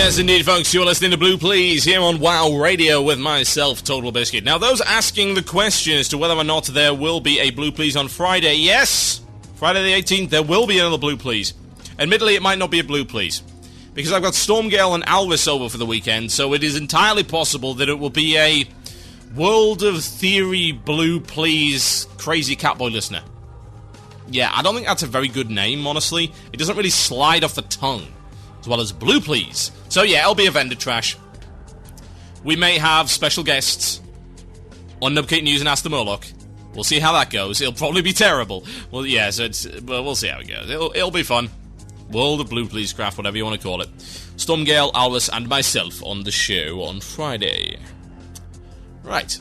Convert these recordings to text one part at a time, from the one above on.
Yes, indeed, folks, you're listening to Blue Please here on WoW Radio with myself, Total Biscuit. Now, those asking the question as to whether or not there will be a Blue Please on Friday, yes, Friday the 18th, there will be another Blue Please. Admittedly, it might not be a Blue Please, because I've got Stormgale and Alvis over for the weekend, so it is entirely possible that it will be a World of Theory Blue Please Crazy Catboy listener. Yeah, I don't think that's a very good name, honestly. It doesn't really slide off the tongue, as well as Blue Please. So yeah, it'll be a vendor trash. We may have special guests on Nubcake News and Ask the Murloc. We'll see how that goes. It'll probably be terrible. Well, yeah, so we'll see how it goes. It'll be fun. World of Blue Please Craft, whatever you want to call it. Stormgale, Alvis, and myself on the show on Friday. Right.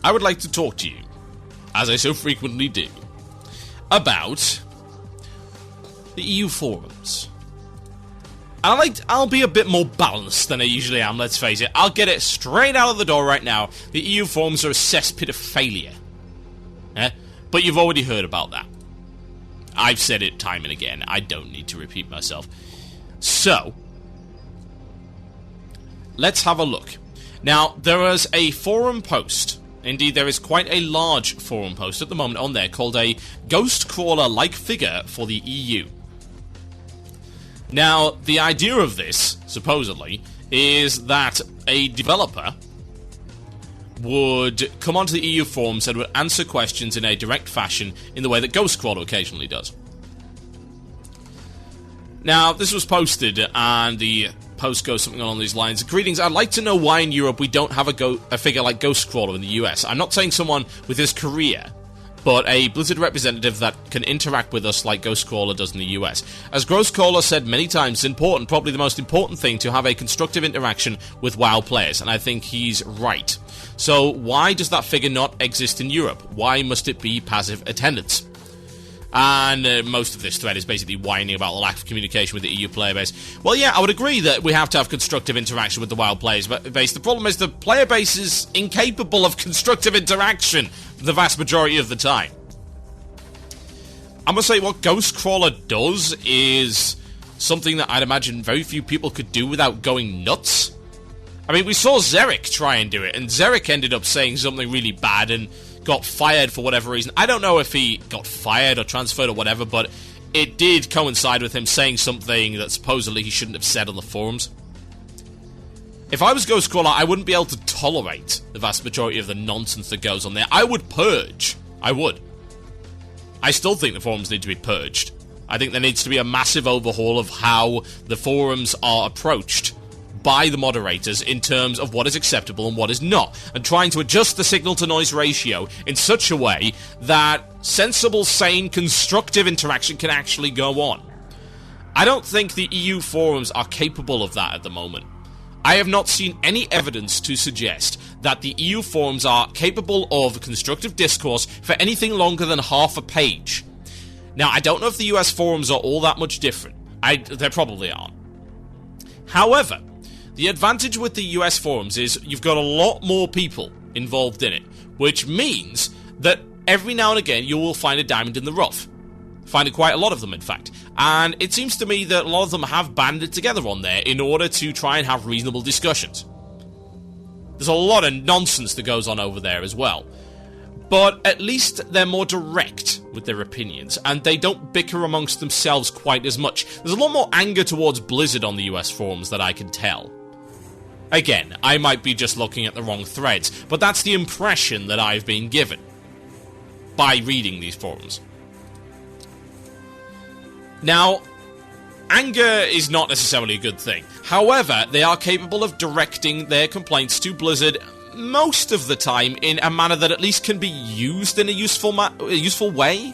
I would like to talk to you, as I so frequently do, about the EU forums. And I'll be a bit more balanced than I usually am, let's face it. I'll get it straight out of the door right now. The EU forums are a cesspit of failure. But you've already heard about that. I've said it time and again. I don't need to repeat myself. So, let's have a look. Now, there is a forum post. Indeed, there is quite a large forum post at the moment on there called a Ghost Crawler-like figure for the EU. Now, the idea of this, supposedly, is that a developer would come onto the EU forums and would answer questions in a direct fashion in the way that Ghostcrawler occasionally does. Now, this was posted, and the post goes something along these lines. Greetings, I'd like to know why in Europe we don't have a figure like Ghostcrawler in the US. I'm not saying someone with his career, but a Blizzard representative that can interact with us like Ghostcrawler does in the US. As Ghostcrawler said many times, it's important, probably the most important thing, to have a constructive interaction with WoW players, and I think he's right. So why does that figure not exist in Europe? Why must it be passive attendance? And most of this thread is basically whining about the lack of communication with the EU player base. Well, yeah, I would agree that we have to have constructive interaction with the WoW players base. The problem is the player base is incapable of constructive interaction the vast majority of the time. I must say, what Ghostcrawler does is something that I'd imagine very few people could do without going nuts. I mean, we saw Xeric try and do it, and Xeric ended up saying something really bad and got fired for whatever reason. I don't know if he got fired or transferred or whatever, but it did coincide with him saying something that supposedly he shouldn't have said on the forums. If I was Ghostcrawler, I wouldn't be able to tolerate the vast majority of the nonsense that goes on there. I would purge. I would. I still think the forums need to be purged. I think there needs to be a massive overhaul of how the forums are approached by the moderators in terms of what is acceptable and what is not, and trying to adjust the signal-to-noise ratio in such a way that sensible, sane, constructive interaction can actually go on. I don't think the EU forums are capable of that at the moment. I have not seen any evidence to suggest that the EU forums are capable of constructive discourse for anything longer than half a page. Now, I don't know if the US forums are all that much different. They probably aren't. However, the advantage with the US forums is you've got a lot more people involved in it, which means that every now and again you will find a diamond in the rough. Finding quite a lot of them, in fact. And it seems to me that a lot of them have banded together on there in order to try and have reasonable discussions. There's a lot of nonsense that goes on over there as well. But at least they're more direct with their opinions, and they don't bicker amongst themselves quite as much. There's a lot more anger towards Blizzard on the US forums that I can tell. Again, I might be just looking at the wrong threads, but that's the impression that I've been given by reading these forums. Now, anger is not necessarily a good thing. However, they are capable of directing their complaints to Blizzard most of the time in a manner that at least can be used in a useful way,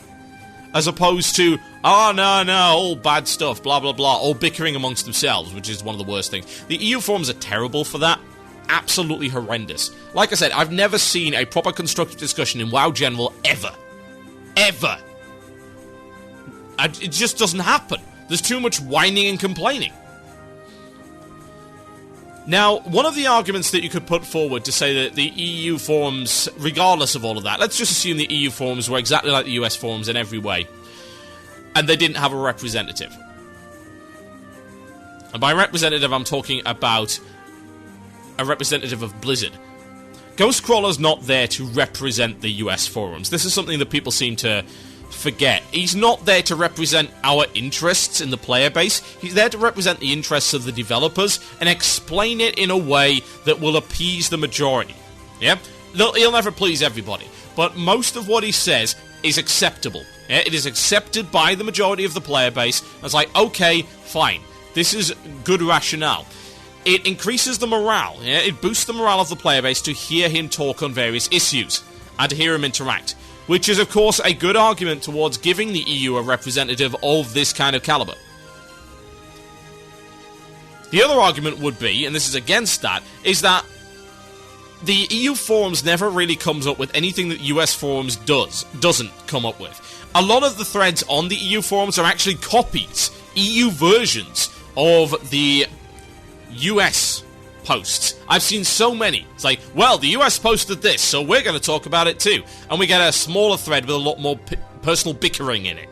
as opposed to, oh, no, all bad stuff, blah, blah, blah, all bickering amongst themselves, which is one of the worst things. The EU forums are terrible for that. Absolutely horrendous. Like I said, I've never seen a proper constructive discussion in WoW General ever. Ever. It just doesn't happen. There's too much whining and complaining. Now, one of the arguments that you could put forward to say that the EU forums, regardless of all of that, let's just assume the EU forums were exactly like the US forums in every way, and they didn't have a representative. And by representative, I'm talking about a representative of Blizzard. Ghostcrawler's not there to represent the US forums. This is something that people seem to forget. He's not there to represent our interests in the player base. He's there to represent the interests of the developers and explain it in a way that will appease the majority. Yeah? He'll never please everybody, but most of what he says is acceptable. Yeah? It is accepted by the majority of the player base. It's like, okay, fine. This is good rationale. It increases the morale. Yeah? It boosts the morale of the player base to hear him talk on various issues and to hear him interact, which is, of course, a good argument towards giving the EU a representative of this kind of caliber. The other argument would be, and this is against that, is that the EU forums never really comes up with anything that US forums doesn't come up with. A lot of the threads on the EU forums are actually copies, EU versions of the US posts. I've seen so many. It's like, well, the US posted this, so we're going to talk about it too. And we get a smaller thread with a lot more personal bickering in it.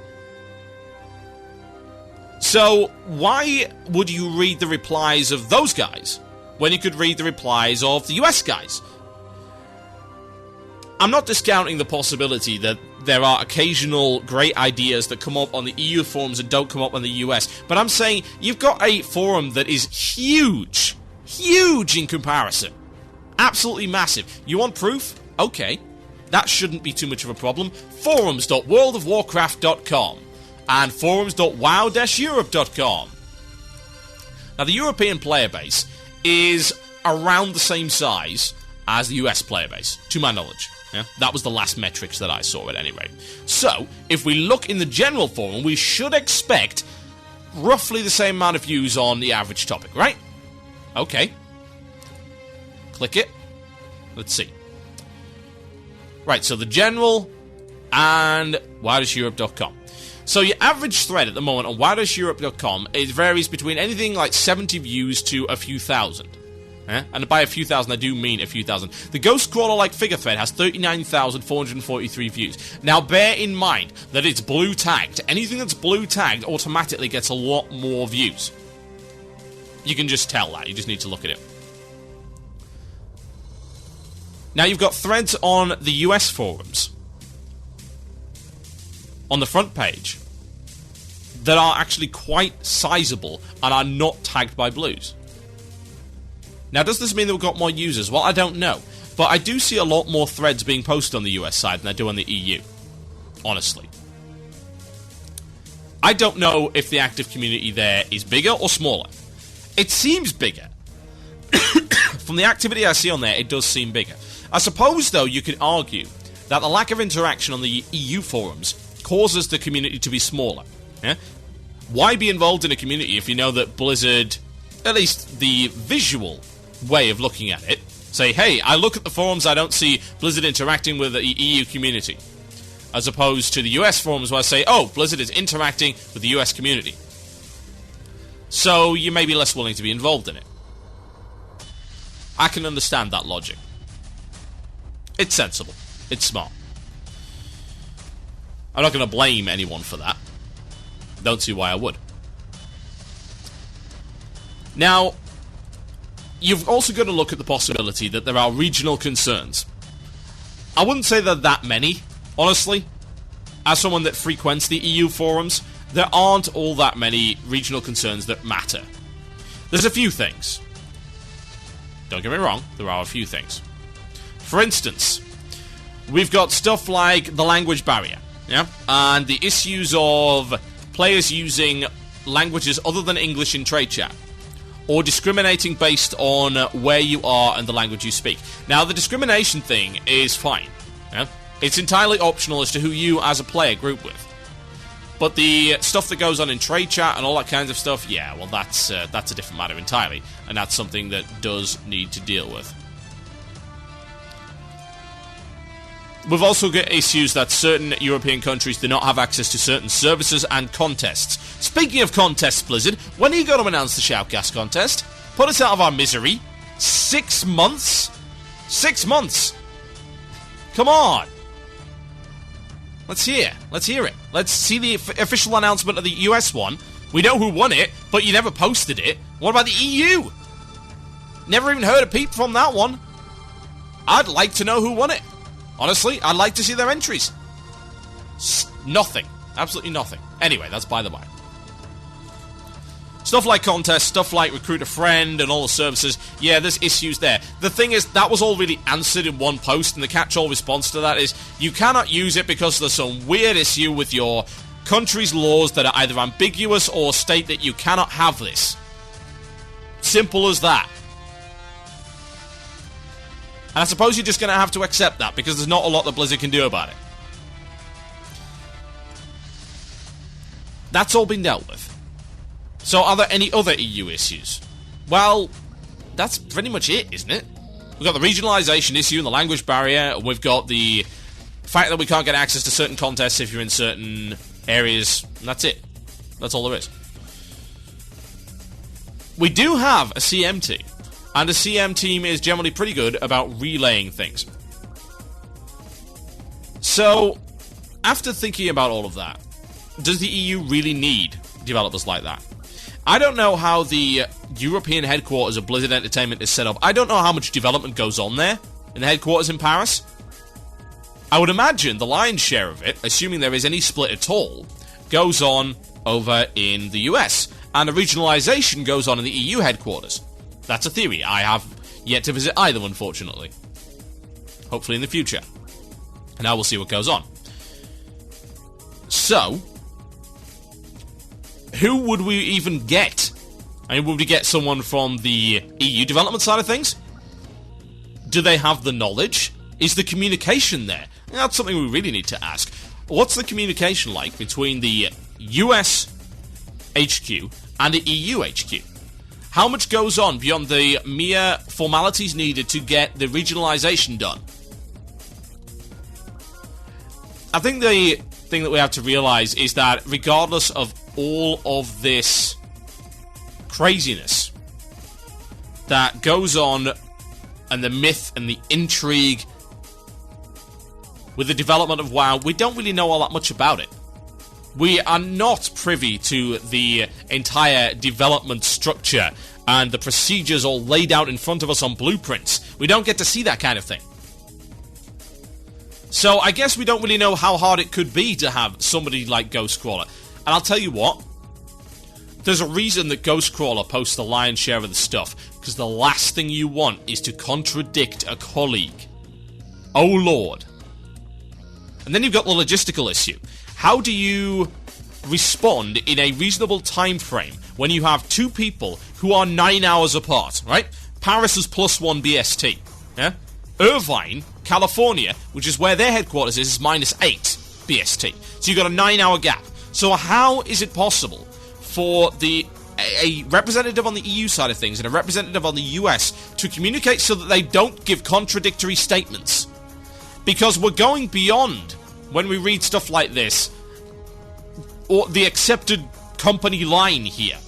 So, why would you read the replies of those guys when you could read the replies of the US guys? I'm not discounting the possibility that there are occasional great ideas that come up on the EU forums and don't come up on the US, but I'm saying you've got a forum that is huge in comparison. Absolutely massive. You want proof? Okay. That shouldn't be too much of a problem. Forums.worldofwarcraft.com and forums.wow-europe.com. Now, the European player base is around the same size as the US player base, to my knowledge. Yeah? That was the last metrics that I saw at any rate. So, if we look in the general forum, we should expect roughly the same amount of views on the average topic, right? Okay. Click it. Let's see. Right, so the general and widesteurope.com. So your average thread at the moment on widesteurope.com, it varies between anything like 70 views to a few thousand. And by a few thousand, I do mean a few thousand. The Ghost Crawler-like figure thread has 39,443 views. Now, bear in mind that it's blue tagged. Anything that's blue tagged automatically gets a lot more views. You can just tell that. You just need to look at it. Now, you've got threads on the US forums on the front page that are actually quite sizable and are not tagged by blues. Now, does this mean that we've got more users? Well, I don't know. But I do see a lot more threads being posted on the US side than I do on the EU. Honestly. I don't know if the active community there is bigger or smaller. It seems bigger. From the activity I see on there, it does seem bigger. I suppose, though, you could argue that the lack of interaction on the EU forums causes the community to be smaller. Yeah? Why be involved in a community if you know that Blizzard, at least the visual way of looking at it, say, hey, I look at the forums, I don't see Blizzard interacting with the EU community. As opposed to the US forums where I say, oh, Blizzard is interacting with the US community. So you may be less willing to be involved in it. I can understand that logic. It's sensible. It's smart. I'm not going to blame anyone for that. Don't see why I would. Now, you've also got to look at the possibility that there are regional concerns. I wouldn't say there are that many, honestly. As someone that frequents the EU forums, there aren't all that many regional concerns that matter. There's a few things. Don't get me wrong, there are a few things. For instance, we've got stuff like the language barrier, yeah, and the issues of players using languages other than English in trade chat, or discriminating based on where you are and the language you speak. Now, the discrimination thing is fine. Yeah? It's entirely optional as to who you, as a player, group with. But the stuff that goes on in trade chat and all that kinds of stuff, yeah, well, that's a different matter entirely, and that's something that does need to deal with. We've also got issues that certain European countries do not have access to certain services and contests. Speaking of contests, Blizzard, when are you going to announce the Shoutcast contest? Put us out of our misery. 6 months? 6 months! Come on! Let's hear it. Let's see the official announcement of the US one. We know who won it, but you never posted it. What about the EU? Never even heard a peep from that one. I'd like to know who won it. Honestly, I'd like to see their entries. Nothing. Absolutely nothing. Anyway, that's by the by. Stuff like contests, stuff like recruit a friend and all the services, yeah, there's issues there. The thing is, that was all really answered in one post, and the catch-all response to that is, you cannot use it because there's some weird issue with your country's laws that are either ambiguous or state that you cannot have this. Simple as that. And I suppose you're just going to have to accept that, because there's not a lot that Blizzard can do about it. That's all been dealt with. So are there any other EU issues? Well, that's pretty much it, isn't it? We've got the regionalisation issue and the language barrier. We've got the fact that we can't get access to certain contests if you're in certain areas. And that's it. That's all there is. We do have a CM team. And the CM team is generally pretty good about relaying things. So, after thinking about all of that, does the EU really need developers like that? I don't know how the European headquarters of Blizzard Entertainment is set up. I don't know how much development goes on there, in the headquarters in Paris. I would imagine the lion's share of it, assuming there is any split at all, goes on over in the US, and the regionalisation goes on in the EU headquarters. That's a theory. I have yet to visit either, unfortunately. Hopefully in the future. And now we'll see what goes on. So, who would we even get? I mean, would we get someone from the EU development side of things? Do they have the knowledge? Is the communication there? That's something we really need to ask. What's the communication like between the US HQ and the EU HQ? How much goes on beyond the mere formalities needed to get the regionalisation done? I think the thing that we have to realise is that regardless of all of this craziness that goes on and the myth and the intrigue with the development of WoW, we don't really know all that much about it. We are not privy to the entire development structure and the procedures all laid out in front of us on blueprints. We don't get to see that kind of thing. So I guess we don't really know how hard it could be to have somebody like Ghostcrawler. And I'll tell you what, there's a reason that Ghostcrawler posts the lion's share of the stuff, because the last thing you want is to contradict a colleague. Oh Lord. And then you've got the logistical issue. How do you respond in a reasonable time frame when you have two people who are 9 hours apart, right? Paris is +1 BST, yeah? Irvine, California, which is where their headquarters is -8 BST. So you've got a 9-hour gap. So how is it possible for a representative on the EU side of things and a representative on the US to communicate so that they don't give contradictory statements? Because we're going beyond, when we read stuff like this, or the accepted company line here.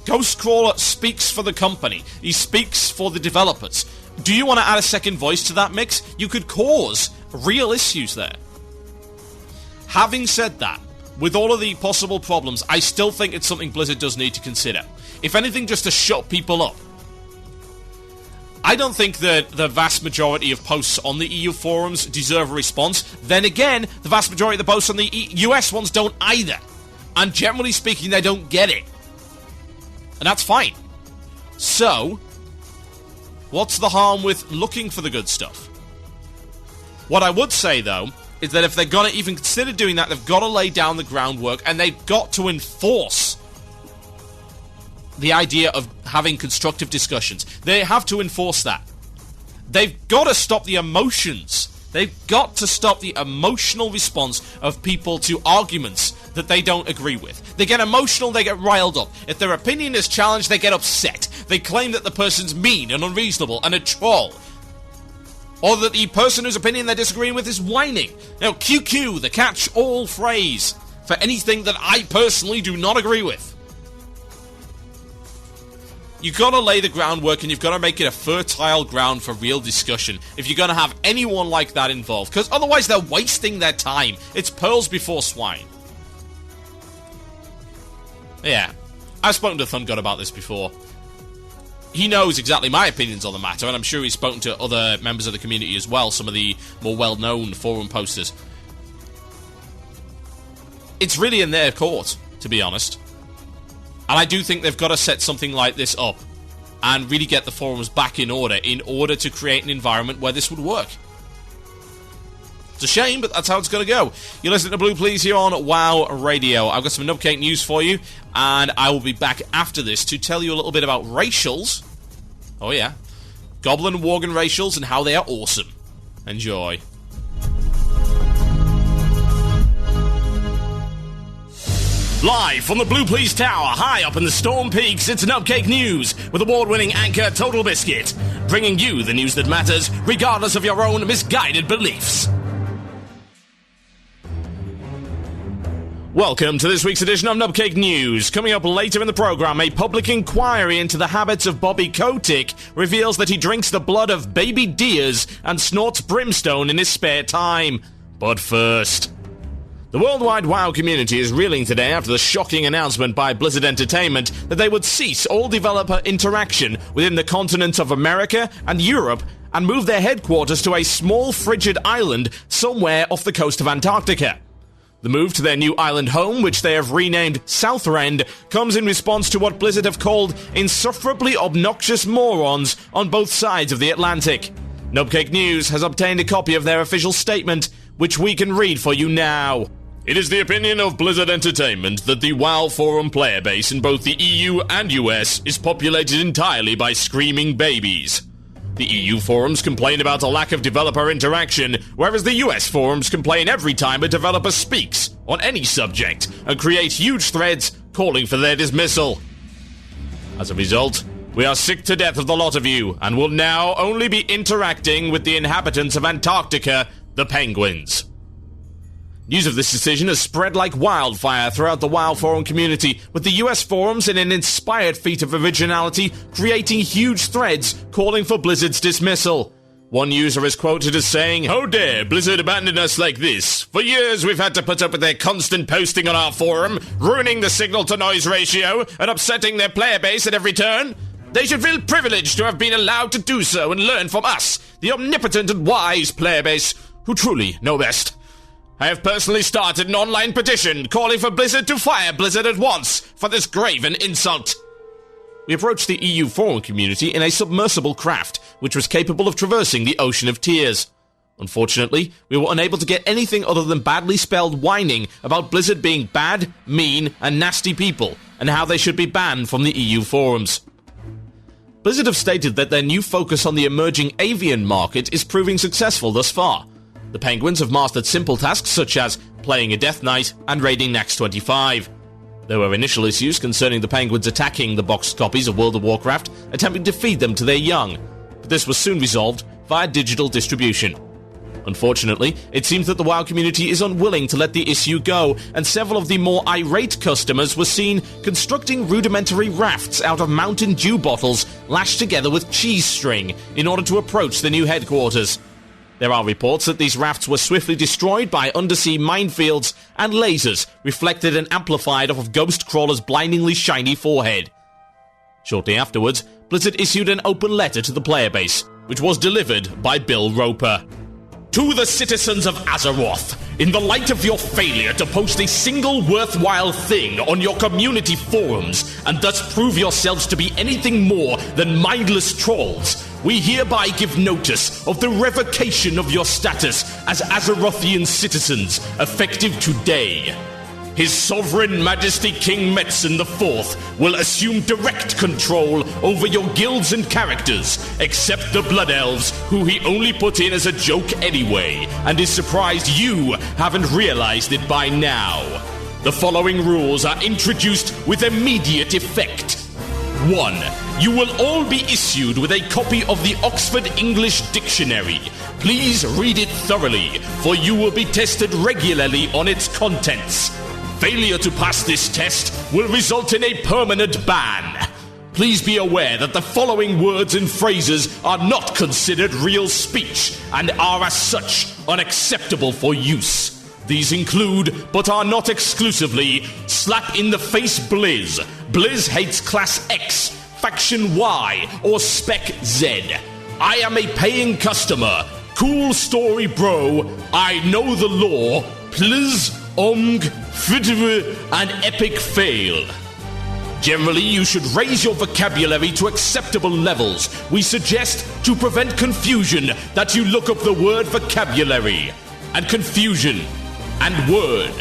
Ghostcrawler speaks for the company. He speaks for the developers. Do you want to add a second voice to that mix? You could cause real issues there. Having said that, with all of the possible problems, I still think it's something Blizzard does need to consider. If anything, just to shut people up. I don't think that the vast majority of posts on the EU forums deserve a response. Then again, the vast majority of the posts on the US ones don't either. And generally speaking, they don't get it. And that's fine. So, what's the harm with looking for the good stuff? What I would say, though, is that if they're going to even consider doing that, they've got to lay down the groundwork, and they've got to enforce the idea of having constructive discussions. They have to enforce that. They've got to stop the emotions. They've got to stop the emotional response of people to arguments that they don't agree with. They get emotional, they get riled up. If their opinion is challenged, they get upset. They claim that the person's mean and unreasonable and a troll. Or that the person whose opinion they're disagreeing with is whining. Now, QQ, the catch-all phrase for anything that I personally do not agree with. You've got to lay the groundwork and you've got to make it a fertile ground for real discussion if you're going to have anyone like that involved, because otherwise they're wasting their time. It's pearls before swine. Yeah, I've spoken to Thumb God about this before. He knows exactly my opinions on the matter, and I'm sure he's spoken to other members of the community as well, some of the more well-known forum posters. It's really in their court, to be honest. And I do think they've got to set something like this up and really get the forums back in order to create an environment where this would work. It's a shame, but that's how it's going to go. You're listening to Blue Please here on WoW Radio. I've got some Nubcake news for you, and I will be back after this to tell you a little bit about racials. Oh yeah. Goblin and Worgen racials and how they are awesome. Enjoy. Live from the Blue Please Tower, high up in the Storm Peaks, it's Nubcake News with award-winning anchor Total Biscuit, bringing you the news that matters, regardless of your own misguided beliefs. Welcome to this week's edition of Nubcake News. Coming up later in the program, a public inquiry into the habits of Bobby Kotick reveals that he drinks the blood of baby deers and snorts brimstone in his spare time. But first, the worldwide WoW community is reeling today after the shocking announcement by Blizzard Entertainment that they would cease all developer interaction within the continents of America and Europe and move their headquarters to a small frigid island somewhere off the coast of Antarctica. The move to their new island home, which they have renamed Southrend, comes in response to what Blizzard have called insufferably obnoxious morons on both sides of the Atlantic. Nubcake News has obtained a copy of their official statement, which we can read for you now. It is the opinion of Blizzard Entertainment that the WoW forum player base in both the EU and US is populated entirely by screaming babies. The EU forums complain about a lack of developer interaction, whereas the US forums complain every time a developer speaks on any subject and create huge threads calling for their dismissal. As a result, we are sick to death of the lot of you and will now only be interacting with the inhabitants of Antarctica, the penguins. News of this decision has spread like wildfire throughout the WoW forum community, with the US forums in an inspired feat of originality creating huge threads calling for Blizzard's dismissal. One user is quoted as saying, "How dare Blizzard abandon us like this? For years we've had to put up with their constant posting on our forum, ruining the signal-to-noise ratio and upsetting their player base at every turn. They should feel privileged to have been allowed to do so and learn from us, the omnipotent and wise player base, who truly know best. I have personally started an online petition calling for Blizzard to fire Blizzard at once for this graven insult." We approached the EU forum community in a submersible craft, which was capable of traversing the ocean of tears. Unfortunately, we were unable to get anything other than badly spelled whining about Blizzard being bad, mean, and nasty people, and how they should be banned from the EU forums. Blizzard have stated that their new focus on the emerging avian market is proving successful thus far. The Penguins have mastered simple tasks such as playing a Death Knight and raiding Nax 25. There were initial issues concerning the Penguins attacking the boxed copies of World of Warcraft, attempting to feed them to their young, but this was soon resolved via digital distribution. Unfortunately, it seems that the WoW community is unwilling to let the issue go, and several of the more irate customers were seen constructing rudimentary rafts out of Mountain Dew bottles lashed together with cheese string in order to approach the new headquarters. There are reports that these rafts were swiftly destroyed by undersea minefields and lasers reflected and amplified off of Ghost Crawler's blindingly shiny forehead. Shortly afterwards, Blizzard issued an open letter to the player base, which was delivered by Bill Roper. "To the citizens of Azeroth, in the light of your failure to post a single worthwhile thing on your community forums, and thus prove yourselves to be anything more than mindless trolls, we hereby give notice of the revocation of your status as Azerothian citizens, effective today. His Sovereign Majesty King Metzen IV will assume direct control over your guilds and characters, except the Blood Elves, who he only put in as a joke anyway, and is surprised you haven't realized it by now. The following rules are introduced with immediate effect. 1. You will all be issued with a copy of the Oxford English Dictionary. Please read it thoroughly, for you will be tested regularly on its contents. Failure to pass this test will result in a permanent ban. Please be aware that the following words and phrases are not considered real speech and are as such unacceptable for use. These include, but are not exclusively, Slap in the Face Blizz, Blizz Hates Class X, Faction Y, or Spec Z. I am a paying customer, Cool Story Bro, I Know the Law, Pliz, Omg, Fidv, and Epic Fail. Generally, you should raise your vocabulary to acceptable levels. We suggest, to prevent confusion, that you look up the word vocabulary and confusion and word.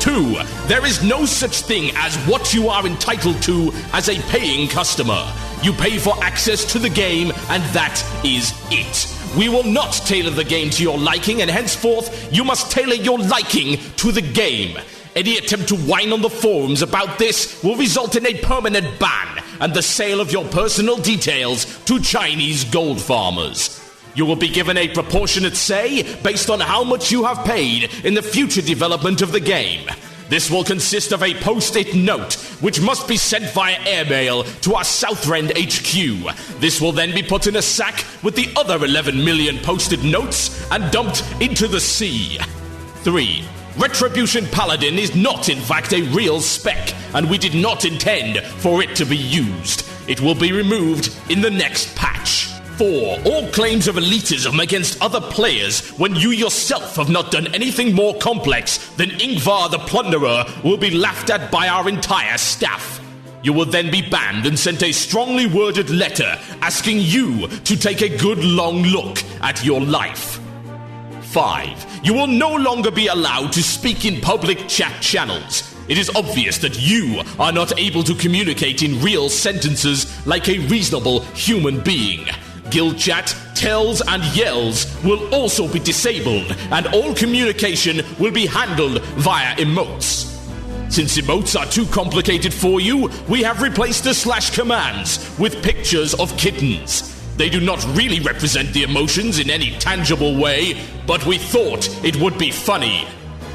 2. There is no such thing as what you are entitled to as a paying customer. You pay for access to the game, and that is it. We will not tailor the game to your liking, and henceforth, you must tailor your liking to the game. Any attempt to whine on the forums about this will result in a permanent ban and the sale of your personal details to Chinese gold farmers. You will be given a proportionate say based on how much you have paid in the future development of the game. This will consist of a post-it note, which must be sent via airmail to our Southend HQ. This will then be put in a sack with the other 11 million post-it notes and dumped into the sea. 3. Retribution Paladin is not in fact a real spec, and we did not intend for it to be used. It will be removed in the next patch. 4. All claims of elitism against other players when you yourself have not done anything more complex than Ingvar the Plunderer will be laughed at by our entire staff. You will then be banned and sent a strongly worded letter asking you to take a good long look at your life. 5. You will no longer be allowed to speak in public chat channels. It is obvious that you are not able to communicate in real sentences like a reasonable human being. Guild chat, tells, and yells will also be disabled, and all communication will be handled via emotes. Since emotes are too complicated for you, we have replaced the slash commands with pictures of kittens. They do not really represent the emotions in any tangible way, but we thought it would be funny.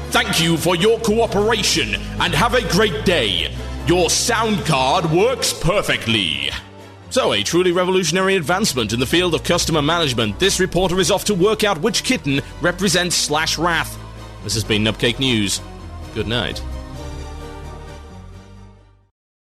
Thank you for your cooperation, and have a great day. Your sound card works perfectly. So, a truly revolutionary advancement in the field of customer management. This reporter is off to work out which kitten represents /Wrath. This has been Nubcake News. Good night.